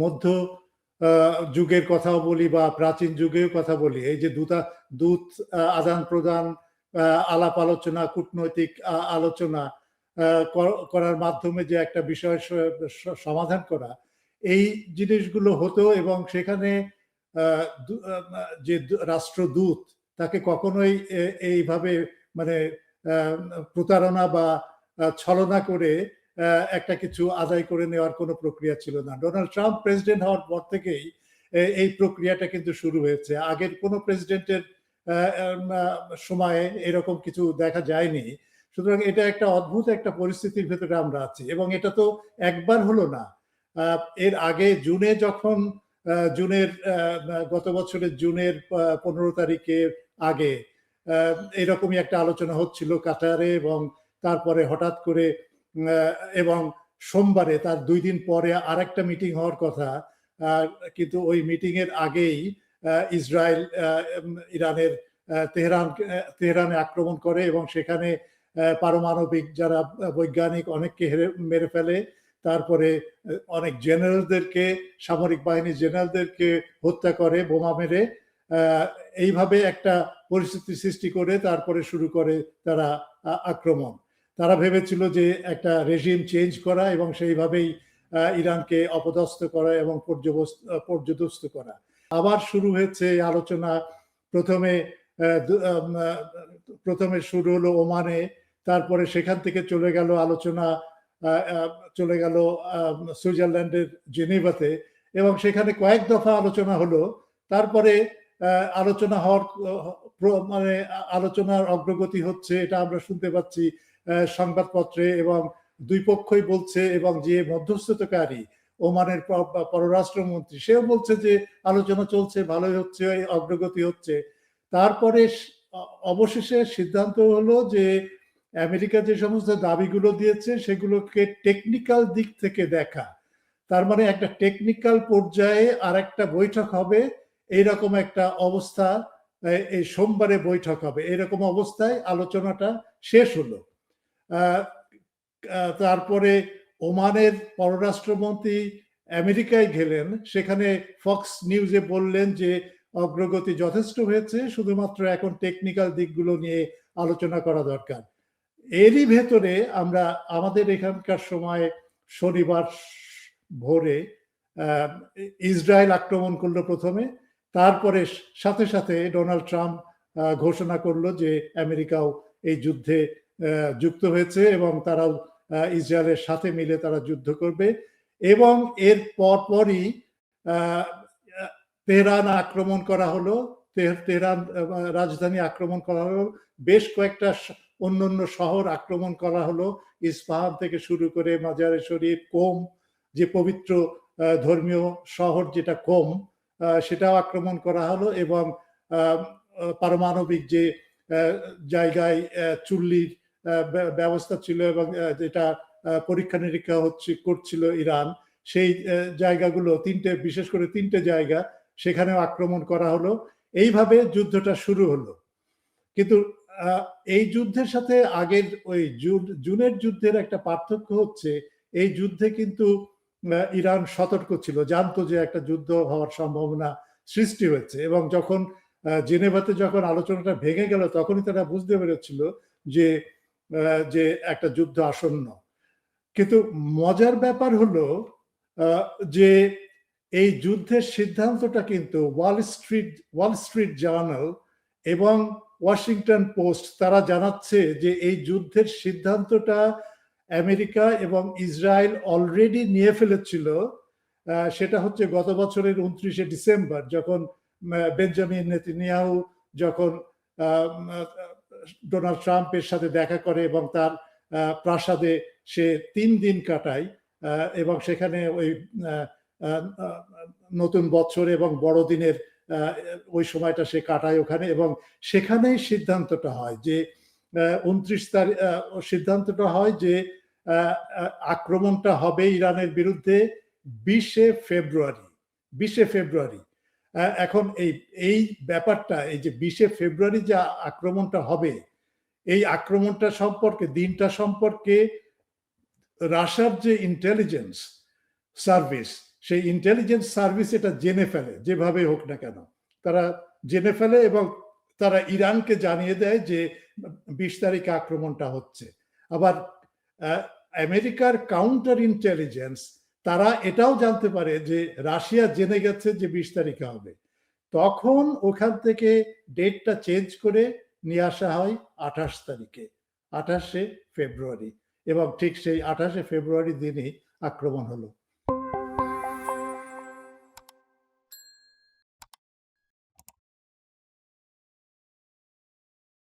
মধ্য যুগের কথাও বলি বা প্রাচীন যুগের কথা বলি, এই যে দূত আদান প্রদান, আলাপ আলোচনা, কূটনৈতিক আলোচনা করার মাধ্যমে যে একটা বিষয় সমাধান করা, এই জিনিসগুলো হতো। এবং সেখানে যে রাষ্ট্রদূত তাকে কখনোই এইভাবে মানে প্রতারণা বা ছলনা করে একটা কিছু আদায় করে নেওয়ার কোনো প্রক্রিয়া ছিল না। ডোনাল্ড ট্রাম্প প্রেসিডেন্ট হওয়ার পর থেকেই এই প্রক্রিয়াটা কিন্তু শুরু হয়েছে। আগের কোনো প্রেসিডেন্টের সময়ে এরকম কিছু দেখা যায়নি। সুতরাং এটা একটা অদ্ভুত একটা পরিস্থিতির ভেতরে আমরা আছি। এবং এটা তো একবার হলো না। এর আগে জুনে যখন গত বছরের জুনের 15 তারিখের আগে এরকমই একটা আলোচনা হচ্ছিল কাতারে, এবং তারপরে হঠাৎ করে এবং সোমবারে তার 2 দিন পরে আরেকটা মিটিং হওয়ার কথা, কিন্তু ওই মিটিং এর আগেই ইসরায়েল ইরানের তেহরানে আক্রমণ করে এবং সেখানে পারমাণবিক যারা বৈজ্ঞানিক অনেককে মেরে ফেলে। তারপরে অনেক জেনারেলদেরকে, সামরিক বাহিনীর জেনারেলদেরকে হত্যা করে বোমা মেরে। এইভাবে একটা পরিস্থিতি সৃষ্টি করে তারপরে শুরু করে তারা আক্রমণ। তারা ভেবেছিল যে একটা রেজিম চেঞ্জ করা এবং সেইভাবেই ইরানকে অপদস্থ করা এবং পর্যদস্ত করা। আবার শুরু হয়েছে আলোচনা। প্রথমে শুরু হলো ওমানে, তারপরে সেখান থেকে চলে গেল আলোচনা, চলে গেল সুইজারল্যান্ডের জেনেভাতে, এবং সেখানে কয়েক দফা আলোচনা হলো। তারপরে আলোচনা হওয়ার মানে আলোচনার অগ্রগতি হচ্ছে, এটা আমরা শুনতে পাচ্ছি সংবাদপত্রে, এবং দুই পক্ষই বলছে, এবং যে মধ্যস্থতাকারী ওমানের পররাষ্ট্রমন্ত্রী সেও বলছে যে আলোচনা চলছে, ভালোই হচ্ছে, অগ্রগতি হচ্ছে। তারপরে অবশেষে সিদ্ধান্ত হলো যে আমেরিকা যে সমস্ত দাবিগুলো দিয়েছে সেগুলোকে টেকনিক্যাল দিক থেকে দেখা। তার মানে একটা টেকনিক্যাল পর্যায়ে আর একটা বৈঠক হবে, এইরকম একটা অবস্থা। এই সোমবারে বৈঠক হবে, এরকম অবস্থায় আলোচনাটা শেষ হলো। তারপরে ওমানের পররাষ্ট্রমন্ত্রী আমেরিকায় গেলেন, সেখানে ফক্স নিউজে বললেন যে অগ্রগতি যথেষ্ট হয়েছে, শুধুমাত্র এখন টেকনিক্যাল দিকগুলো নিয়ে আলোচনা করা দরকার। এরই ভেতরে আমরা আমাদের এখানকার সময় শনিবার ভোরে ইসরায়েল আক্রমণ করলো প্রথমে। তারপরে সাথে সাথে ডোনাল্ড ট্রাম্প ঘোষণা করলো যে আমেরিকাও এই যুদ্ধে যুক্ত হয়েছে এবং তারাও ইসরায়েলের সাথে মিলে তারা যুদ্ধ করবে। এবং এর পরপরই তেহরান আক্রমণ করা হলো, তেহরান রাজধানী আক্রমণ করা হলো, বেশ কয়েকটা অন্যান্য শহর আক্রমণ করা হলো, ইস্পাহান থেকে শুরু করে মাজারে শরীফ, কোম যে পবিত্র ধর্মীয় শহর যেটা কোম, সেটাও আক্রমণ করা হলো। এবং পারমাণবিক যে জায়গায় চুল্লির ব্যবস্থা ছিল এবং যেটা পরীক্ষা নিরীক্ষা করছিল ইরান, সেই জায়গাগুলো বিশেষ করে তিনটে জায়গা, সেখানেও আক্রমণ করা হলো। এইভাবে যুদ্ধটা শুরু হলো। কিন্তু এই যুদ্ধের সাথে আগের ওই জুনের যুদ্ধের একটা পার্থক্য হচ্ছে, এই যুদ্ধে কিন্তু ইরান সতর্ক ছিল, জানতো যে একটা যুদ্ধ হওয়ার সম্ভাবনা সৃষ্টি হয়েছে। এবং যখন জেনেভাতে যখন আলোচনাটা ভেঙে গেল, তখনই তারা বুঝতে পেরেছিল যে একটা যুদ্ধ আসন্ন। কিন্তু মজার ব্যাপার হলো যে এই যুদ্ধের সিদ্ধান্তটা কিন্তু ওয়াল স্ট্রিট জার্নাল এবং ওয়াশিংটন পোস্ট তারা জানাচ্ছে যে এই যুদ্ধের সিদ্ধান্তটা আমেরিকা এবং ইসরায়েল অলরেডি নিয়ে ফেলেছিল। সেটা হচ্ছে গত বছরের 29শে ডিসেম্বর, যখন বেঞ্জামিন নেতানিয়াহু যখন ডোনাল্ড ট্রাম্পের সাথে দেখা করে এবং তার প্রাসাদে সে 3 দিন কাটায়, এবং সেখানে ওই নতুন বছর এবং বড়দিনের ওই সময়টা সে কাটায় ওখানে। এবং সেখানেই সিদ্ধান্তটা হয় যে 29 তারিখ সিদ্ধান্তটা হয় যে আক্রমণটা হবে ইরানের বিরুদ্ধে 20শে ফেব্রুয়ারি। এখন এই ব্যাপারটা, এই যে 20শে ফেব্রুয়ারি যে আক্রমণটা হবে, এই আক্রমণটা সম্পর্কে, দিনটা সম্পর্কে রাশিয়ার যে ইন্টেলিজেন্স সার্ভিস সেই ইন্টেলিজেন্স সার্ভিস এটা জেনে ফেলে, যেভাবে হোক না কেন। তারা জেনে ফেলে এবং তারা ইরানকে জানিয়ে দেয় যে ২০ তারিখে আক্রমণটা হচ্ছে। আবার আমেরিকার কাউন্টার ইন্টেলিজেন্স তারা এটাও জানতে পারে যে রাশিয়া জেনে গেছে যে ২০ তারিখে হবে। তখন ওখান থেকে ডেটটা চেঞ্জ করে নিয়ে আসা হয় ২৮ তারিখে, ২৮শে ফেব্রুয়ারি, এবং ঠিক সেই ২৮শে ফেব্রুয়ারি দিনই আক্রমণ হলো।